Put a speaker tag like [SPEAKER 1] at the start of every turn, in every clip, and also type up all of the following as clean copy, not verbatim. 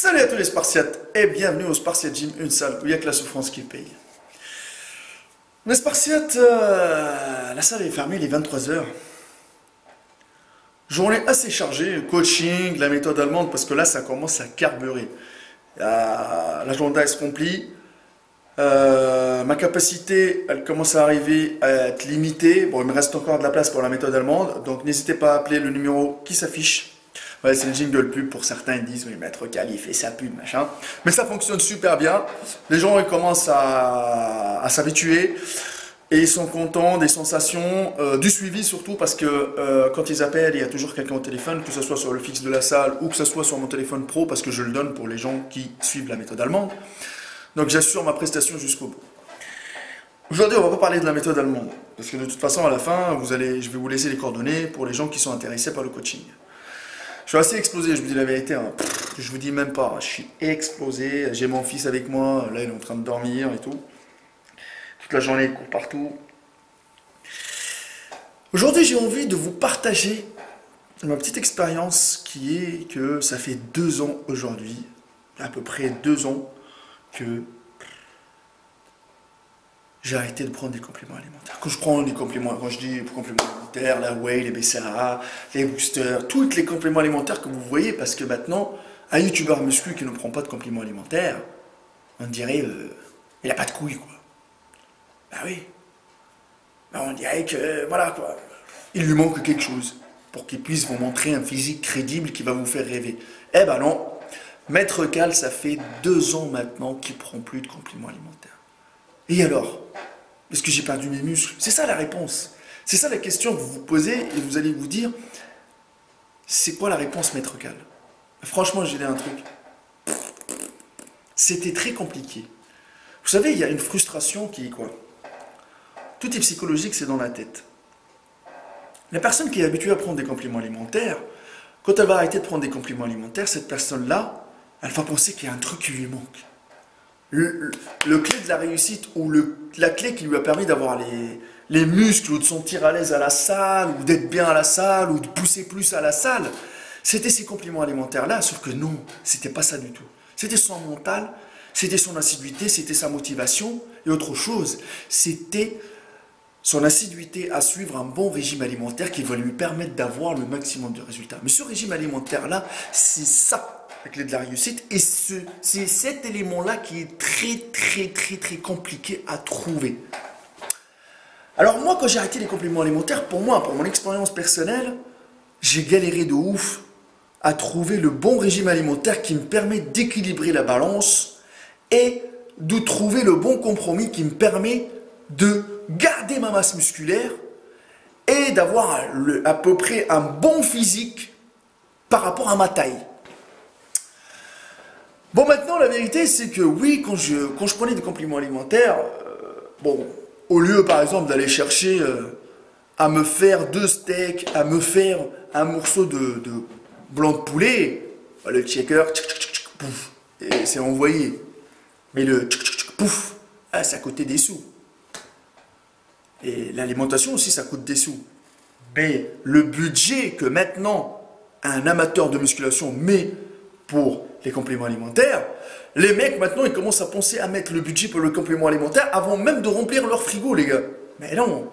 [SPEAKER 1] Salut à tous les Spartiates et bienvenue au Spartiate Gym, une salle où il n'y a que la souffrance qui paye. Les Spartiates, la salle est fermée, il est 23 h. Journée assez chargée, coaching, la méthode allemande, parce que là ça commence à carburer. L'agenda se remplit, ma capacité elle commence à arriver à être limitée. Bon, il me reste encore de la place pour la méthode allemande, donc n'hésitez pas à appeler le numéro qui s'affiche. Ouais, c'est le jingle pub pour certains, ils disent oui, Maître Cal, il fait sa pub, machin. Mais ça fonctionne super bien. Les gens ils commencent à s'habituer et ils sont contents des sensations, du suivi surtout parce que quand ils appellent, il y a toujours quelqu'un au téléphone, que ce soit sur le fixe de la salle ou que ce soit sur mon téléphone pro parce que je le donne pour les gens qui suivent la méthode allemande. Donc j'assure ma prestation jusqu'au bout. Aujourd'hui, on va pas parler de la méthode allemande parce que de toute façon, à la fin, je vais vous laisser les coordonnées pour les gens qui sont intéressés par le coaching. Je suis assez explosé, je vous dis la vérité, hein. Je vous dis même pas, je suis explosé, j'ai mon fils avec moi, là il est en train de dormir et tout. Toute la journée il court partout. Aujourd'hui j'ai envie de vous partager ma petite expérience qui est que ça fait 2 ans aujourd'hui, à peu près 2 ans, que j'ai arrêté de prendre des compléments alimentaires. Quand je prends des compléments, quand je dis compléments alimentaires, la whey, les BCAA, les boosters, tous les compléments alimentaires que vous voyez, parce que maintenant, un youtubeur muscu qui ne prend pas de compléments alimentaires, on dirait, il n'a pas de couilles, quoi. Bah oui. Bah on dirait que, voilà, quoi. Il lui manque quelque chose pour qu'il puisse vous montrer un physique crédible qui va vous faire rêver. Eh ben non. Maître Cal, ça fait 2 ans maintenant qu'il ne prend plus de compléments alimentaires. Et alors? Est-ce que j'ai perdu mes muscles? C'est ça la réponse. C'est ça la question que vous vous posez et vous allez vous dire, c'est quoi la réponse, Maître Cal? Franchement, j'ai dit un truc. C'était très compliqué. Vous savez, il y a une frustration qui est quoi? Tout est psychologique, c'est dans la tête. La personne qui est habituée à prendre des compléments alimentaires, quand elle va arrêter de prendre des compléments alimentaires, cette personne-là, elle va penser qu'il y a un truc qui lui manque. Le clé de la réussite ou la clé qui lui a permis d'avoir les muscles ou de se sentir à l'aise à la salle ou d'être bien à la salle ou de pousser plus à la salle, c'était ces compléments alimentaires-là, sauf que non, c'était pas ça du tout. C'était son mental, c'était son assiduité, c'était sa motivation et autre chose, c'était son assiduité à suivre un bon régime alimentaire qui va lui permettre d'avoir le maximum de résultats. Mais ce régime alimentaire-là, c'est ça la clé de la réussite et c'est cet élément-là qui est très compliqué à trouver. Alors moi, quand j'ai arrêté les compléments alimentaires, pour moi, pour mon expérience personnelle, j'ai galéré de ouf à trouver le bon régime alimentaire qui me permet d'équilibrer la balance et de trouver le bon compromis qui me permet de garder ma masse musculaire et d'avoir à peu près un bon physique par rapport à ma taille. Bon, maintenant, la vérité, c'est que oui, quand je prenais des compléments alimentaires, bon, au lieu, par exemple, d'aller chercher à me faire 2 steaks, à me faire un morceau de blanc de poulet, le checker, pouf, et c'est envoyé. Mais le pouf, ça coûtait des sous. Et l'alimentation aussi, ça coûte des sous. Mais le budget que maintenant un amateur de musculation met pour les compléments alimentaires, les mecs maintenant ils commencent à penser à mettre le budget pour le complément alimentaire avant même de remplir leur frigo, les gars. Mais non,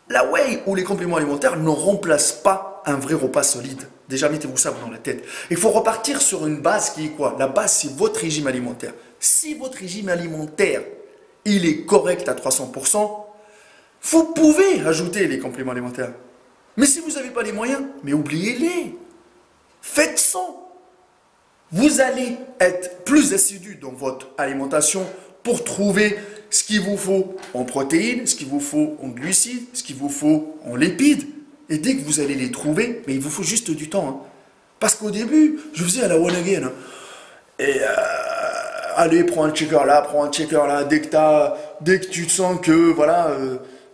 [SPEAKER 1] la whey ou les compléments alimentaires ne remplacent pas un vrai repas solide. Déjà, mettez-vous ça dans la tête. Il faut repartir sur une base qui est quoi? La base, c'est votre régime alimentaire. Si votre régime alimentaire, il est correct à 300%, vous pouvez ajouter les compléments alimentaires. Mais si vous n'avez pas les moyens, mais oubliez-les. Faites sans. Vous allez être plus assidu dans votre alimentation pour trouver ce qu'il vous faut en protéines, ce qu'il vous faut en glucides, ce qu'il vous faut en lipides. Et dès que vous allez les trouver, mais il vous faut juste du temps. Hein. Parce qu'au début, je faisais à la one again. Hein. Et allez, prends un checker là, prends un checker là. Dès que tu te sens que, voilà,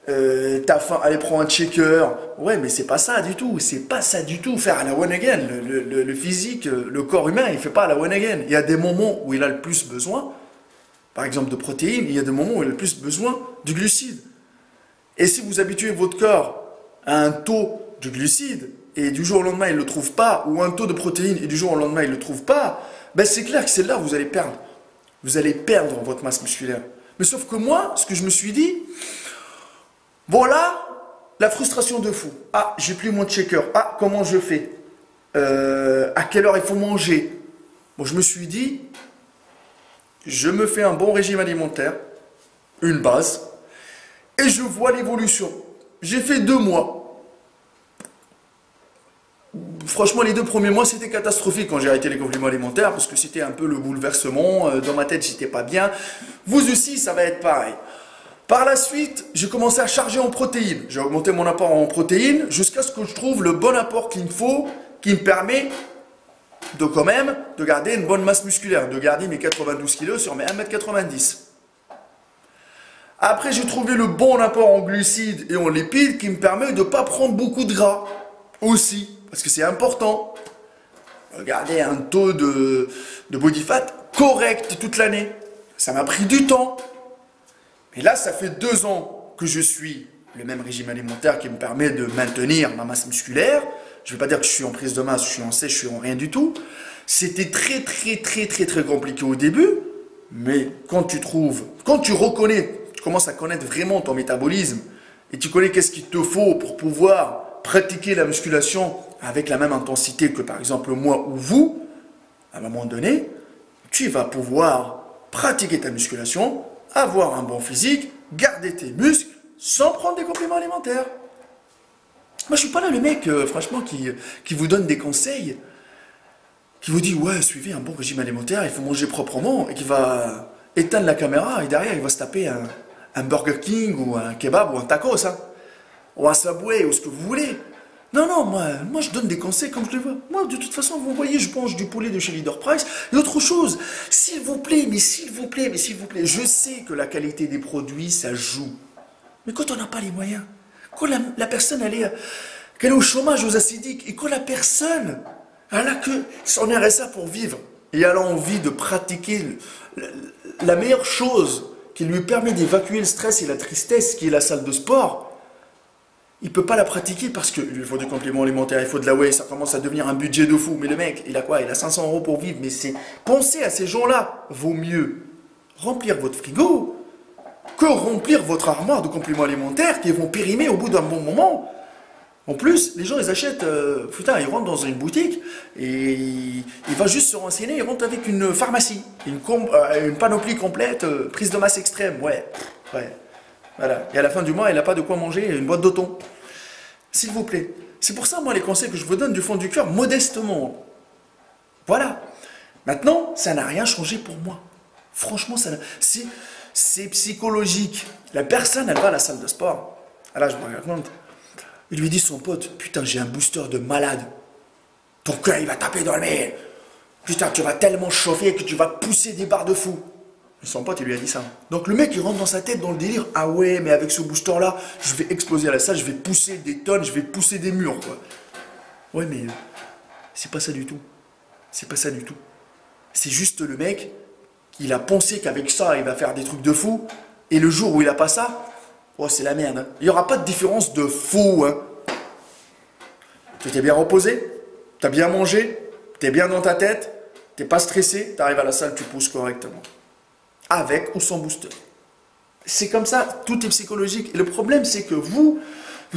[SPEAKER 1] t'as faim, allez, prends un checker. Ouais, mais c'est pas ça du tout. C'est pas ça du tout. Faire à la one again. Le physique, le corps humain, il fait pas à la one again. Il y a des moments où il a le plus besoin, par exemple de protéines, il y a des moments où il a le plus besoin de glucides. Et si vous habituez votre corps à un taux de glucides, et du jour au lendemain il ne le trouve pas, ou un taux de protéines, et du jour au lendemain il ne le trouve pas, ben c'est clair que c'est là où vous allez perdre. Vous allez perdre votre masse musculaire. Mais sauf que moi, ce que je me suis dit, voilà la frustration de fou. Ah, j'ai plus mon checker. Ah, comment je fais? À quelle heure il faut manger? Bon, je me suis dit, je me fais un bon régime alimentaire, une base, et je vois l'évolution. J'ai fait 2 mois. Franchement, les 2 premiers mois, c'était catastrophique quand j'ai arrêté les compléments alimentaires, parce que c'était un peu le bouleversement. Dans ma tête, j'étais pas bien. Vous aussi, ça va être pareil. Par la suite, j'ai commencé à charger en protéines. J'ai augmenté mon apport en protéines jusqu'à ce que je trouve le bon apport qu'il me faut, qui me permet de quand même de garder une bonne masse musculaire, de garder mes 92 kg sur mes 1,90 m. Après, j'ai trouvé le bon apport en glucides et en lipides qui me permet de ne pas prendre beaucoup de gras aussi, parce que c'est important. Garder un taux de body fat correct toute l'année. Ça m'a pris du temps. Mais là, ça fait 2 ans que je suis le même régime alimentaire qui me permet de maintenir ma masse musculaire. Je ne vais pas dire que je suis en prise de masse, je suis en sèche, je suis en rien du tout. C'était très compliqué au début, mais quand tu reconnais, tu commences à connaître vraiment ton métabolisme et tu connais qu'est-ce qu'il te faut pour pouvoir pratiquer la musculation avec la même intensité que par exemple moi ou vous, à un moment donné, tu vas pouvoir pratiquer ta musculation, avoir un bon physique, garder tes muscles sans prendre des compléments alimentaires. Moi, je suis pas là le mec, franchement, qui vous donne des conseils, qui vous dit, ouais, suivez un bon régime alimentaire, il faut manger proprement, et qui va éteindre la caméra, et derrière, il va se taper un Burger King, ou un kebab, ou un tacos, hein, ou un Subway, ou ce que vous voulez. Non, non, moi, je donne des conseils comme je le veux. Moi, de toute façon, vous voyez, je mange du poulet de chez Leader Price. Et autre chose, s'il vous plaît, je sais que la qualité des produits, ça joue. Mais quand on n'a pas les moyens, quand la personne, qu'elle est au chômage, aux acidiques, et quand la personne, elle a que son RSA pour vivre, et elle a envie de pratiquer la meilleure chose qui lui permet d'évacuer le stress et la tristesse, qui est la salle de sport, il ne peut pas la pratiquer parce qu'il lui faut des compléments alimentaires, il faut de la whey, ça commence à devenir un budget de fou. Mais le mec, il a quoi? Il a 500 € pour vivre. Mais pensez à ces gens-là. Vaut mieux remplir votre frigo que remplir votre armoire de compléments alimentaires qui vont périmer au bout d'un bon moment. En plus, les gens, ils achètent, putain, ils rentrent dans une boutique et il va juste se renseigner, ils rentrent avec une pharmacie, une panoplie complète, prise de masse extrême, ouais. Voilà. Et à la fin du mois, il n'a pas de quoi manger une boîte de thon. S'il vous plaît. C'est pour ça, moi, les conseils que je vous donne du fond du cœur, modestement. Voilà. Maintenant, ça n'a rien changé pour moi. Franchement, c'est psychologique. La personne, elle va à la salle de sport. Ah là, je me raconte. Il lui dit son pote, putain, j'ai un booster de malade. Ton cœur, il va taper dans le mille. Putain, tu vas tellement chauffer que tu vas pousser des barres de fou. Et son pote, il lui a dit ça. Donc le mec, il rentre dans sa tête, dans le délire. Ah ouais, mais avec ce booster-là, je vais exploser à la salle, je vais pousser des tonnes, je vais pousser des murs, quoi. Ouais, mais c'est pas ça du tout. C'est pas ça du tout. C'est juste le mec, il a pensé qu'avec ça, il va faire des trucs de fou. Et le jour où il a pas ça, oh, c'est la merde. Hein. Il n'y aura pas de différence de fou. Hein. Tu t'es bien reposé, tu as bien mangé, tu es bien dans ta tête, tu n'es pas stressé, tu arrives à la salle, tu pousses correctement. Avec ou sans booster. C'est comme ça, tout est psychologique. Et le problème, c'est que vous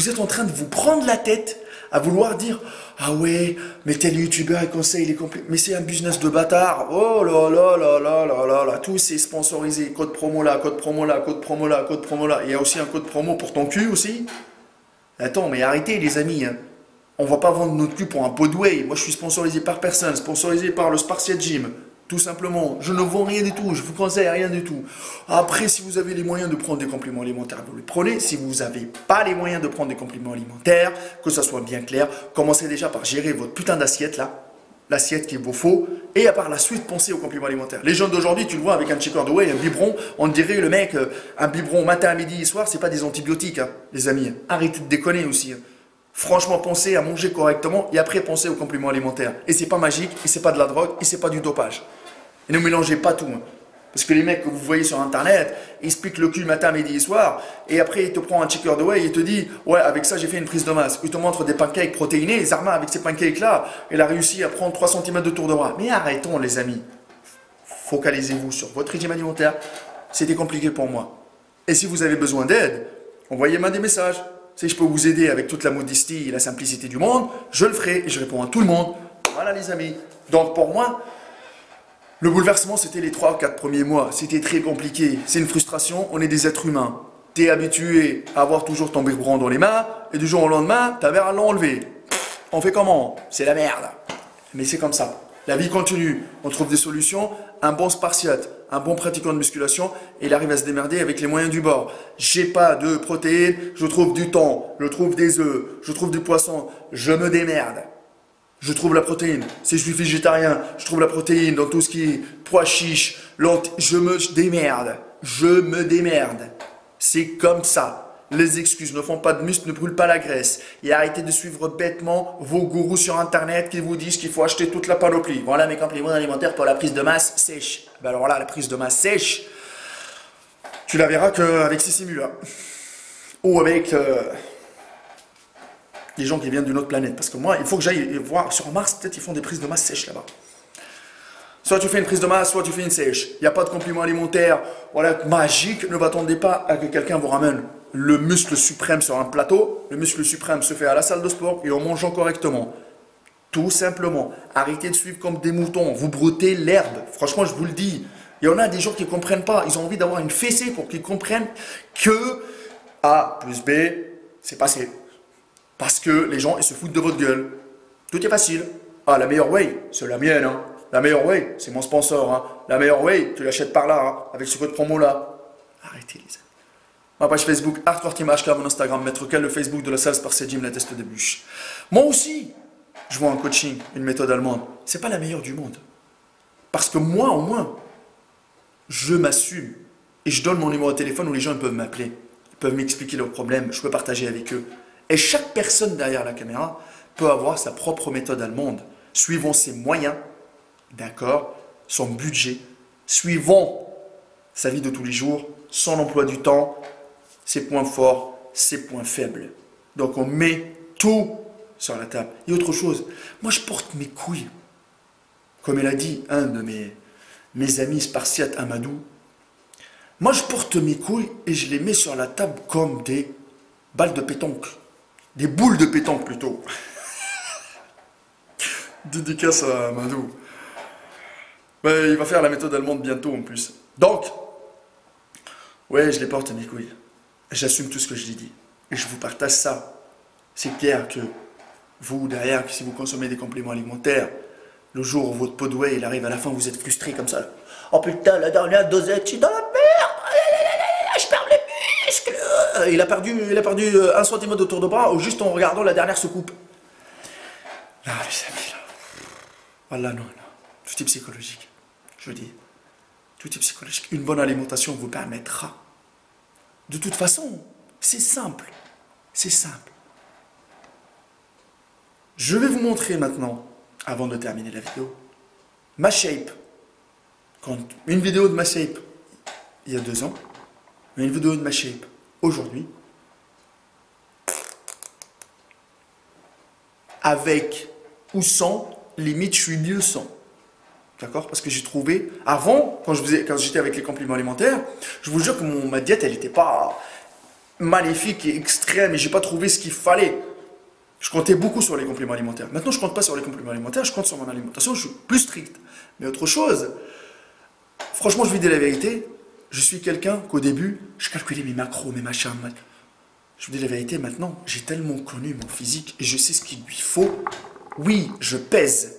[SPEAKER 1] êtes en train de vous prendre la tête à vouloir dire « Ah ouais, mais tel youtubeur, il conseille, il est complet. » Mais c'est un business de bâtard. Oh là là là là là là là. Tout c'est sponsorisé. Code promo là, code promo là, code promo là, code promo là. Il y a aussi un code promo pour ton cul aussi. Attends, mais arrêtez les amis. Hein. On va pas vendre notre cul pour un pot de whey. Moi, je suis sponsorisé par personne, sponsorisé par le Spartiate Gym. Tout simplement, je ne vends rien du tout, je vous conseille rien du tout. Après, si vous avez les moyens de prendre des compléments alimentaires, vous les prenez. Si vous n'avez pas les moyens de prendre des compléments alimentaires, que ça soit bien clair, commencez déjà par gérer votre putain d'assiette là, l'assiette qu'il vous faut, et à par la suite, pensez aux compléments alimentaires. Les jeunes d'aujourd'hui, tu le vois avec un shaker de whey, un biberon, on dirait le mec, un biberon matin, midi et soir, c'est pas des antibiotiques, hein, les amis. Arrêtez de déconner aussi. Hein. Franchement, pensez à manger correctement et après pensez aux compléments alimentaires. Et c'est pas magique, et c'est pas de la drogue, et c'est pas du dopage. Et ne mélangez pas tout. Hein. Parce que les mecs que vous voyez sur internet, ils se piquent le cul matin, midi et soir, et après il te prend un checker de whey et il te dit ouais, avec ça j'ai fait une prise de masse. Il te montre des pancakes protéinés, Zarma avec ces pancakes là, il a réussi à prendre 3 cm de tour de bras. Mais arrêtons les amis, focalisez-vous sur votre régime alimentaire, c'était compliqué pour moi. Et si vous avez besoin d'aide, envoyez-moi des messages. Si je peux vous aider avec toute la modestie et la simplicité du monde, je le ferai et je réponds à tout le monde. Voilà les amis. Donc pour moi, le bouleversement c'était les 3-4 premiers mois. C'était très compliqué. C'est une frustration, on est des êtres humains. Tu es habitué à avoir toujours ton biberon dans les mains et du jour au lendemain, ta mère à l'enlever. On fait comment? C'est la merde. Mais c'est comme ça. La vie continue. On trouve des solutions. Un bon spartiate, un bon pratiquant de musculation, il arrive à se démerder avec les moyens du bord. J'ai pas de protéines, je trouve du thon, je trouve des œufs, je trouve du poisson, je me démerde. Je trouve la protéine. Si je suis végétarien, je trouve la protéine dans tout ce qui est pois chiches, lentilles, je me démerde. Je me démerde. C'est comme ça. Les excuses ne font pas de muscle, ne brûlent pas la graisse. Et arrêtez de suivre bêtement vos gourous sur internet qui vous disent qu'il faut acheter toute la panoplie. Voilà mes compléments alimentaires pour la prise de masse sèche. Ben alors là, la prise de masse sèche, tu la verras qu'avec Sissimula. Ou avec des gens qui viennent d'une autre planète. Parce que moi, il faut que j'aille voir sur Mars, peut-être ils font des prises de masse sèches là-bas. Soit tu fais une prise de masse, soit tu fais une sèche. Il n'y a pas de complément alimentaire voilà, magique. Ne m'attendez pas à que quelqu'un vous ramène le muscle suprême sur un plateau. Le muscle suprême se fait à la salle de sport et en mangeant correctement. Tout simplement. Arrêtez de suivre comme des moutons. Vous broutez l'herbe. Franchement, je vous le dis. Il y en a des gens qui ne comprennent pas. Ils ont envie d'avoir une fessée pour qu'ils comprennent que A plus B, c'est passé. Parce que les gens, ils se foutent de votre gueule. Tout est facile. Ah, la meilleure whey, c'est la mienne. Hein. La meilleure whey, c'est mon sponsor. Hein. La meilleure whey, tu l'achètes par là, hein, avec ce code promo-là. Arrêtez, les amis. Ma page Facebook, Hardcore Team HK, mon Instagram, Maître Kel, le Facebook de la salle Spartiate Gym, la teste de bûche. Moi aussi, je vois un coaching, une méthode allemande. C'est pas la meilleure du monde. Parce que moi, au moins, je m'assume. Et je donne mon numéro de téléphone où les gens peuvent m'appeler. Ils peuvent m'expliquer leurs problèmes. Je peux partager avec eux. Et chaque personne derrière la caméra peut avoir sa propre méthode allemande. Suivons ses moyens, d'accord, son budget. Suivons sa vie de tous les jours, son emploi du temps, ses points forts, ses points faibles. Donc on met tout sur la table. Et autre chose, moi je porte mes couilles. Comme elle a dit un de mes amis spartiates, Amadou, moi je porte mes couilles et je les mets sur la table comme des balles de pétanque. Des boules de pétanque plutôt. Dédicace à Amadou. Ben, il va faire la méthode allemande bientôt en plus. Donc, ouais, je les porte mes couilles. J'assume tout ce que je lui dis. Et je vous partage ça. C'est clair que vous, derrière, que si vous consommez des compléments alimentaires, le jour où votre pot de whey il arrive à la fin, vous êtes frustré comme ça. Oh putain, la dernière dosette, je suis dans la merde, je perds les muscles. Il a perdu 1 cm de tour de bras juste en regardant la dernière soucoupe. Là, les amis, là. Voilà, non. Tout est psychologique. Je dis. Tout est psychologique. Une bonne alimentation vous permettra. De toute façon, c'est simple. C'est simple. Je vais vous montrer maintenant, avant de terminer la vidéo, ma shape. Une vidéo de ma shape il y a 2 ans, et une vidéo de ma shape aujourd'hui, avec ou sans, limite je suis mieux sans. D'accord? Parce que j'ai trouvé, avant, quand j'étais avec les compléments alimentaires, je vous jure que ma diète, elle n'était pas maléfique et extrême, et j'ai pas trouvé ce qu'il fallait. Je comptais beaucoup sur les compléments alimentaires. Maintenant, je ne compte pas sur les compléments alimentaires, je compte sur mon alimentation, je suis plus strict. Mais autre chose, franchement, je vous dis la vérité, je suis quelqu'un qu'au début, je calculais mes macros, mes machins. Je vous dis la vérité, maintenant, j'ai tellement connu mon physique et je sais ce qu'il lui faut. Oui, je pèse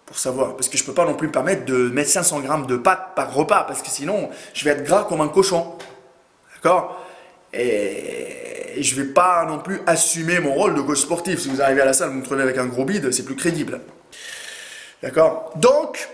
[SPEAKER 1] pour savoir, parce que je ne peux pas non plus me permettre de mettre 500 grammes de pâtes par repas, parce que sinon, je vais être gras comme un cochon. D'accord? Et je ne vais pas non plus assumer mon rôle de coach sportif. Si vous arrivez à la salle, vous me trouvez avec un gros bide, c'est plus crédible. D'accord? Donc,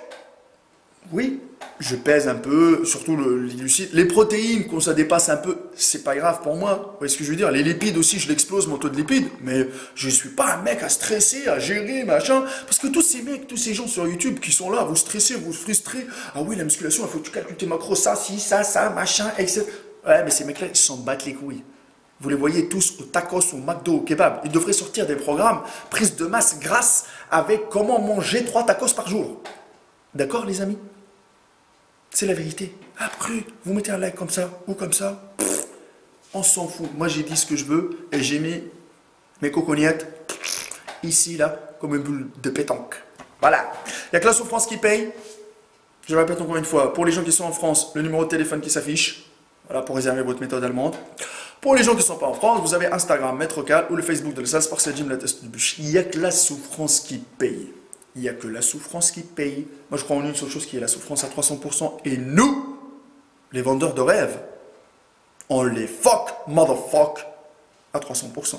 [SPEAKER 1] oui, je pèse un peu, surtout les glucides. Les protéines, quand ça dépasse un peu, c'est pas grave pour moi. Vous voyez ce que je veux dire? Les lipides aussi, je l'explose, mon taux de lipides. Mais je suis pas un mec à stresser, à gérer, machin. Parce que tous ces mecs, tous ces gens sur YouTube qui sont là, vous stressez, vous frustrez. Ah oui, la musculation, il faut que tu calcules tes macros, ça, si, ça, machin, etc. Ouais, mais ces mecs-là, ils s'en battent les couilles. Vous les voyez tous au tacos, au McDo, au kebab. Ils devraient sortir des programmes prise de masse grasse avec comment manger 3 tacos par jour. D'accord, les amis? C'est la vérité. Après, vous mettez un like comme ça ou comme ça, pff, on s'en fout. Moi, j'ai dit ce que je veux et j'ai mis mes cocognettes ici, là, comme une boule de pétanque. Voilà. Il n'y a que la souffrance qui paye. Je répète encore une fois, pour les gens qui sont en France, le numéro de téléphone qui s'affiche. Voilà, pour réserver votre méthode allemande. Pour les gens qui ne sont pas en France, vous avez Instagram, Maître Cal ou le Facebook de la salle Sports Gym, la test de bûche. Il n'y a que la souffrance qui paye. Il n'y a que la souffrance qui paye. Moi, je crois en une seule chose qui est la souffrance à 300%. Et nous, les vendeurs de rêves, on les fuck, motherfuck, à 300%.